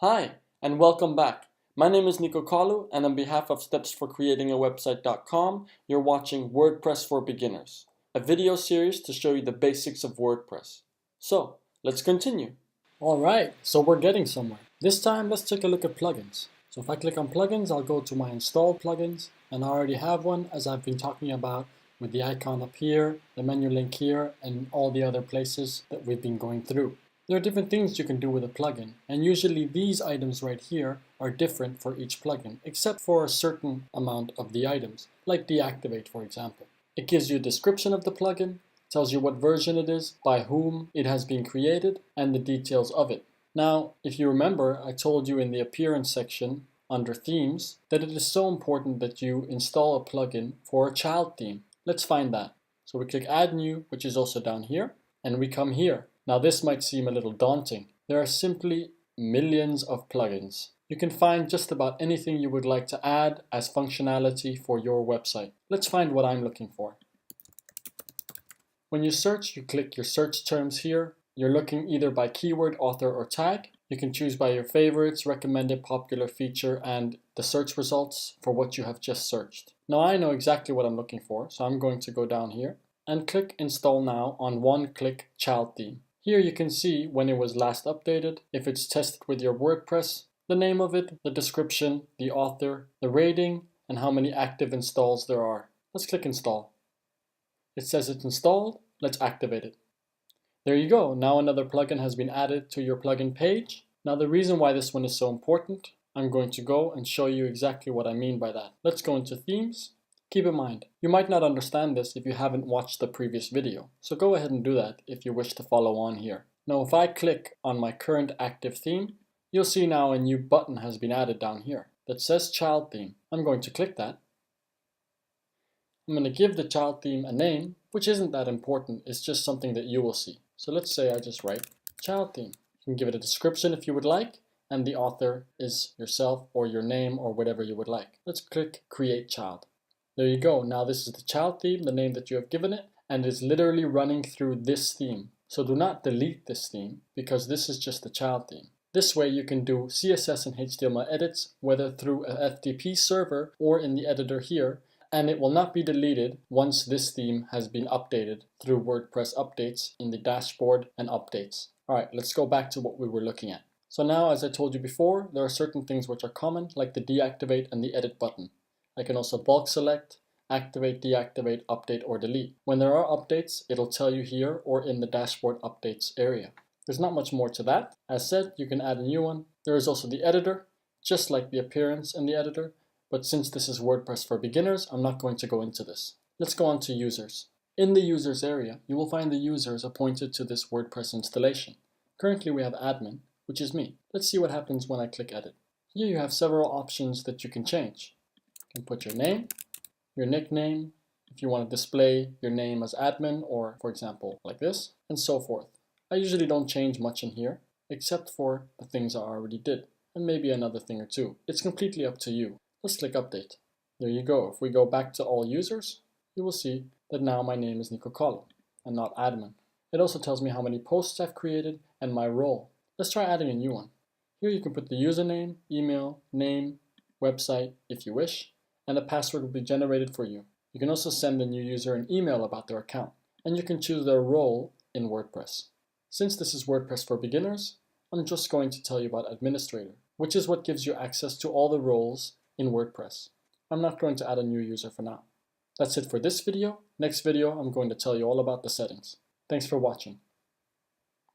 Hi, and welcome back. My name is Nico Kalu, and on behalf of stepsforcreatingawebsite.com, you're watching WordPress for Beginners, a video series to show you the basics of WordPress. So, let's continue. Alright, so we're getting somewhere. This time, let's take a look at plugins. So if I click on plugins, I'll go to my installed plugins, and I already have one, as I've been talking about, with the icon up here, the menu link here, and all the other places that we've been going through. There are different things you can do with a plugin, and usually these items right here are different for each plugin, except for a certain amount of the items, like deactivate for example. It gives you a description of the plugin, tells you what version it is, by whom it has been created, and the details of it. Now, if you remember, I told you in the appearance section under themes that it is so important that you install a plugin for a child theme. Let's find that. So we click add new, which is also down here, and we come here. Now this might seem a little daunting. There are simply millions of plugins. You can find just about anything you would like to add as functionality for your website. Let's find what I'm looking for. When you search, you click your search terms here. You're looking either by keyword, author, or tag. You can choose by your favorites, recommended, popular feature, and the search results for what you have just searched. Now I know exactly what I'm looking for, so I'm going to go down here and click install now on one-click child theme. Here you can see when it was last updated, if it's tested with your WordPress, the name of it, the description, the author, the rating, and how many active installs there are. Let's click install. It says it's installed, let's activate it. There you go, now another plugin has been added to your plugin page. Now the reason why this one is so important, I'm going to go and show you exactly what I mean by that. Let's go into themes. Keep in mind, you might not understand this if you haven't watched the previous video, so go ahead and do that if you wish to follow on here. Now if I click on my current active theme, you'll see now a new button has been added down here that says child theme. I'm going to click that. I'm going to give the child theme a name, which isn't that important, it's just something that you will see. So let's say I just write child theme. You can give it a description if you would like, and the author is yourself or your name or whatever you would like. Let's click create child. There you go, now this is the child theme, the name that you have given it, and it's literally running through this theme. So do not delete this theme, because this is just the child theme. This way you can do CSS and HTML edits, whether through a FTP server or in the editor here, and it will not be deleted once this theme has been updated through WordPress updates in the dashboard and updates. Alright, let's go back to what we were looking at. So now, as I told you before, there are certain things which are common, like the deactivate and the edit button. I can also bulk select, activate, deactivate, update, or delete. When there are updates, it'll tell you here or in the dashboard updates area. There's not much more to that. As said, you can add a new one. There is also the editor, just like the appearance in the editor, but since this is WordPress for beginners, I'm not going to go into this. Let's go on to users. In the users area, you will find the users appointed to this WordPress installation. Currently we have admin, which is me. Let's see what happens when I click edit. Here you have several options that you can change. You can put your name, your nickname, if you want to display your name as admin, or for example like this, and so forth. I usually don't change much in here, except for the things I already did, and maybe another thing or two. It's completely up to you. Let's click update. There you go. If we go back to all users, you will see that now my name is Nico Kalu and not admin. It also tells me how many posts I've created and my role. Let's try adding a new one. Here you can put the username, email, name, website if you wish, and a password will be generated for you. You can also send the new user an email about their account, and you can choose their role in WordPress. Since this is WordPress for beginners, I'm just going to tell you about administrator, which is what gives you access to all the roles in WordPress. I'm not going to add a new user for now. That's it for this video. Next video, I'm going to tell you all about the settings. Thanks for watching.